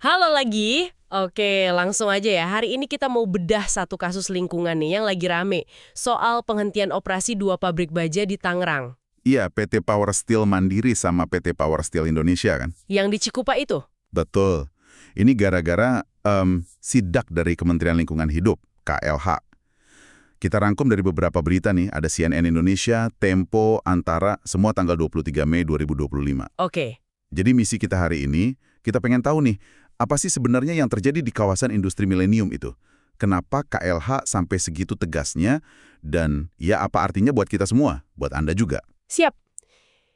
Halo lagi. Oke, langsung aja ya. Hari ini kita mau bedah satu kasus lingkungan nih yang lagi rame. Soal penghentian operasi dua pabrik baja di Tangerang. Iya, PT Power Steel Mandiri sama PT Power Steel Indonesia kan? Yang di Cikupa itu. Betul. Ini gara-gara sidak dari Kementerian Lingkungan Hidup, KLH. Kita rangkum dari beberapa berita nih, ada CNN Indonesia, Tempo, Antara, semua tanggal 23 Mei 2025. Oke. Jadi misi kita hari ini, kita pengen tahu nih, apa sih sebenarnya yang terjadi di kawasan industri milenium itu? Kenapa KLH sampai segitu tegasnya, dan ya apa artinya buat kita semua, buat Anda juga? Siap.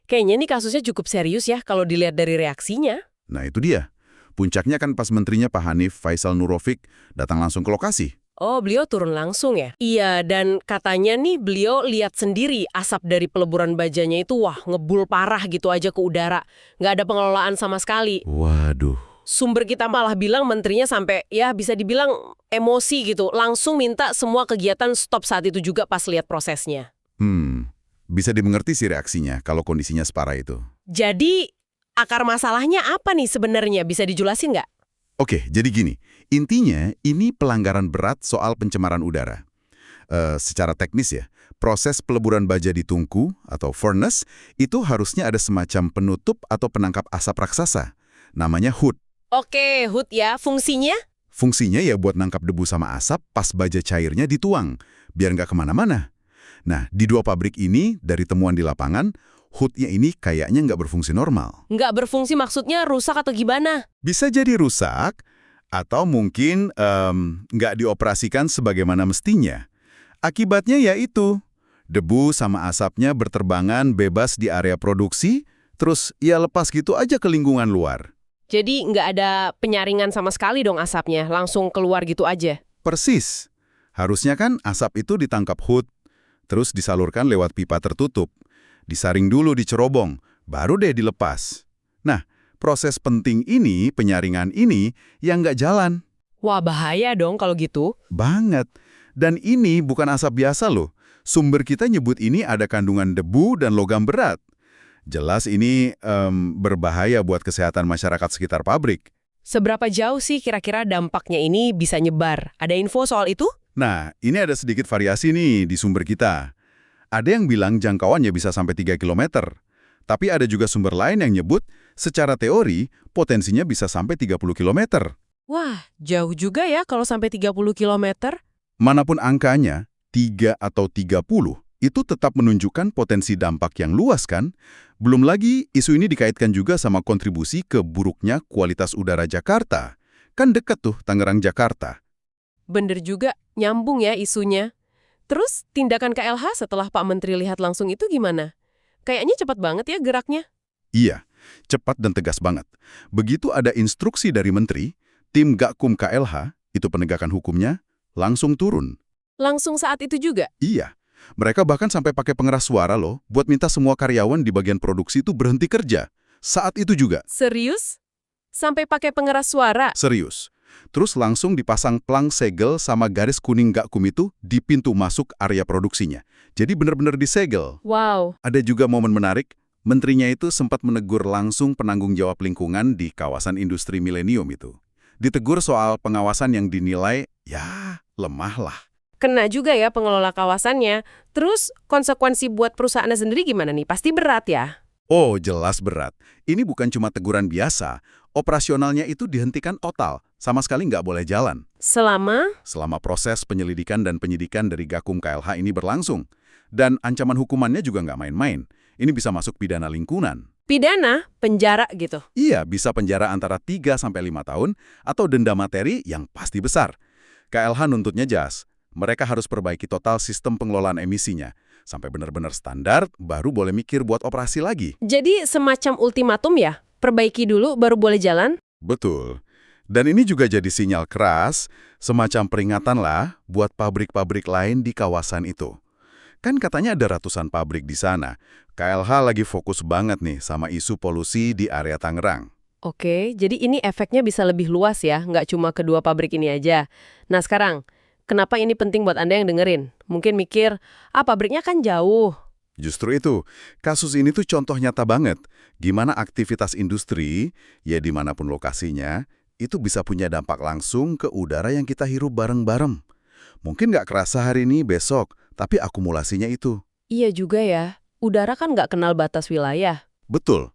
Kayaknya ini kasusnya cukup serius ya kalau dilihat dari reaksinya. Nah itu dia. Puncaknya kan pas menterinya Pak Hanif Faisal Nurofik datang langsung ke lokasi. Oh, beliau turun langsung ya? Iya, dan katanya nih beliau lihat sendiri asap dari peleburan bajanya itu wah ngebul parah gitu aja ke udara. Nggak ada pengelolaan sama sekali. Waduh. Sumber kita malah bilang menterinya sampai ya bisa dibilang emosi gitu. Langsung minta semua kegiatan stop saat itu juga pas lihat prosesnya. Bisa dimengerti sih reaksinya kalau kondisinya separah itu. Jadi akar masalahnya apa nih sebenarnya? Bisa dijelasin nggak? Oke, jadi gini. Intinya, ini pelanggaran berat soal pencemaran udara. Secara teknis ya, proses peleburan baja di tungku atau furnace itu harusnya ada semacam penutup atau penangkap asap raksasa. Namanya hood. Oke, HUT ya. Fungsinya? Fungsinya ya buat nangkap debu sama asap pas baja cairnya dituang, biar nggak kemana-mana. Nah, di dua pabrik ini, dari temuan di lapangan, hoodnya ini kayaknya nggak berfungsi normal. Nggak berfungsi maksudnya rusak atau gimana? Bisa jadi rusak, atau mungkin nggak dioperasikan sebagaimana mestinya. Akibatnya yaitu, debu sama asapnya berterbangan bebas di area produksi, terus ya lepas gitu aja ke lingkungan luar. Jadi nggak ada penyaringan sama sekali dong asapnya, langsung keluar gitu aja. Persis. Harusnya kan asap itu ditangkap hood, terus disalurkan lewat pipa tertutup. Disaring dulu di cerobong, baru deh dilepas. Nah, proses penting ini, penyaringan ini, yang nggak jalan. Wah bahaya dong kalau gitu. Banget. Dan ini bukan asap biasa loh. Sumber kita nyebut ini ada kandungan debu dan logam berat. Jelas ini berbahaya buat kesehatan masyarakat sekitar pabrik. Seberapa jauh sih kira-kira dampaknya ini bisa nyebar? Ada info soal itu? Nah, ini ada sedikit variasi nih di sumber kita. Ada yang bilang jangkauannya bisa sampai 3 kilometer. Tapi ada juga sumber lain yang nyebut, secara teori, potensinya bisa sampai 30 kilometer. Wah, jauh juga ya kalau sampai 30 kilometer. Manapun angkanya, 3 atau 30, itu tetap menunjukkan potensi dampak yang luas kan? Belum lagi, isu ini dikaitkan juga sama kontribusi ke buruknya kualitas udara Jakarta. Kan dekat tuh Tangerang, Jakarta. Bener juga, nyambung ya isunya. Terus tindakan KLH setelah Pak Menteri lihat langsung itu gimana? Kayaknya cepat banget ya geraknya. Iya, cepat dan tegas banget. Begitu ada instruksi dari Menteri, tim Gakum KLH, itu penegakan hukumnya, langsung turun. Langsung saat itu juga? Iya, mereka bahkan sampai pakai pengeras suara loh, buat minta semua karyawan di bagian produksi itu berhenti kerja. Saat itu juga. Serius? Sampai pakai pengeras suara? Serius. Terus langsung dipasang plang segel sama garis kuning Gakum itu di pintu masuk area produksinya. Jadi benar-benar disegel. Wow. Ada juga momen menarik, menterinya itu sempat menegur langsung penanggung jawab lingkungan di kawasan industri milenium itu. Ditegur soal pengawasan yang dinilai, ya lemah lah. Kena juga ya pengelola kawasannya. Terus konsekuensi buat perusahaannya sendiri gimana nih? Pasti berat ya? Oh, jelas berat. Ini bukan cuma teguran biasa. Operasionalnya itu dihentikan total, sama sekali nggak boleh jalan. Selama Proses penyelidikan dan penyidikan dari Gakum KLH ini berlangsung. Dan ancaman hukumannya juga nggak main-main. Ini bisa masuk pidana lingkungan. pidana, penjara gitu. Iya, bisa penjara antara 3-5 tahun atau denda materi yang pasti besar. KLH nuntutnya jelas. Mereka harus perbaiki total sistem pengelolaan emisinya. Sampai benar-benar standar, baru boleh mikir buat operasi lagi. Jadi semacam ultimatum ya? Perbaiki dulu baru boleh jalan? Betul. Dan ini juga jadi sinyal keras, semacam peringatan lah buat pabrik-pabrik lain di kawasan itu. Kan katanya ada ratusan pabrik di sana. KLH lagi fokus banget nih sama isu polusi di area Tangerang. Oke, jadi ini efeknya bisa lebih luas ya, nggak cuma kedua pabrik ini aja. Nah sekarang, kenapa ini penting buat Anda yang dengerin? Mungkin mikir, pabriknya kan jauh. Justru itu, kasus ini tuh contoh nyata banget. Gimana aktivitas industri, ya dimanapun lokasinya, itu bisa punya dampak langsung ke udara yang kita hirup bareng-bareng. Mungkin nggak kerasa hari ini, besok, tapi akumulasinya itu. Iya juga ya, udara kan nggak kenal batas wilayah. Betul.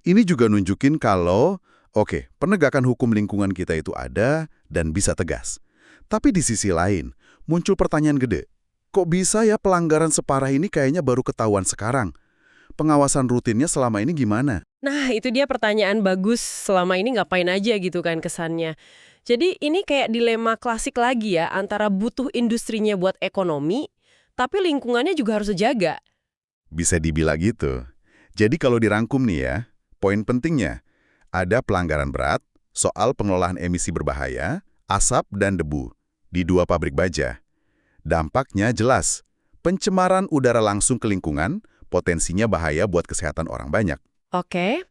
Ini juga nunjukin kalau, oke, penegakan hukum lingkungan kita itu ada dan bisa tegas. Tapi di sisi lain, muncul pertanyaan gede. Kok bisa ya pelanggaran separah ini kayaknya baru ketahuan sekarang? Pengawasan rutinnya selama ini gimana? Nah, itu dia pertanyaan bagus, selama ini ngapain aja gitu kan kesannya. Jadi ini kayak dilema klasik lagi ya, antara butuh industrinya buat ekonomi, tapi lingkungannya juga harus dijaga. Bisa dibilang gitu. Jadi kalau dirangkum nih ya, poin pentingnya, ada pelanggaran berat soal pengelolaan emisi berbahaya, asap dan debu di 2 pabrik baja. Dampaknya jelas, pencemaran udara langsung ke lingkungan, potensinya bahaya buat kesehatan orang banyak. Oke,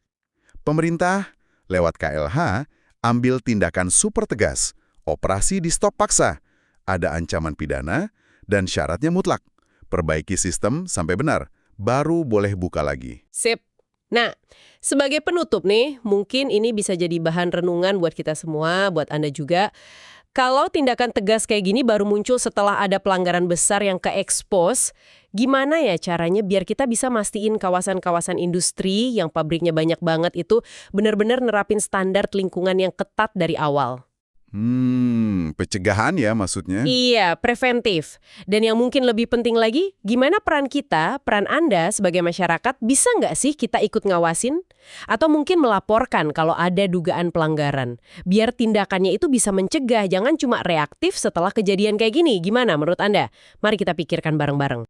Pemerintah, lewat KLH, ambil tindakan super tegas, operasi di stop paksa, ada ancaman pidana, dan syaratnya mutlak. Perbaiki sistem sampai benar, baru boleh buka lagi. sip. Nah, sebagai penutup nih, mungkin ini bisa jadi bahan renungan buat kita semua, buat Anda juga. Kalau tindakan tegas kayak gini baru muncul setelah ada pelanggaran besar yang ke-expose, gimana ya caranya biar kita bisa mastiin kawasan-kawasan industri yang pabriknya banyak banget itu benar-benar nerapin standar lingkungan yang ketat dari awal? Pencegahan ya maksudnya? Iya, preventif. Dan yang mungkin lebih penting lagi, gimana peran kita, peran Anda sebagai masyarakat, bisa nggak sih kita ikut ngawasin? Atau mungkin melaporkan kalau ada dugaan pelanggaran. Biar tindakannya itu bisa mencegah, jangan cuma reaktif setelah kejadian kayak gini. Gimana menurut Anda? Mari kita pikirkan bareng-bareng.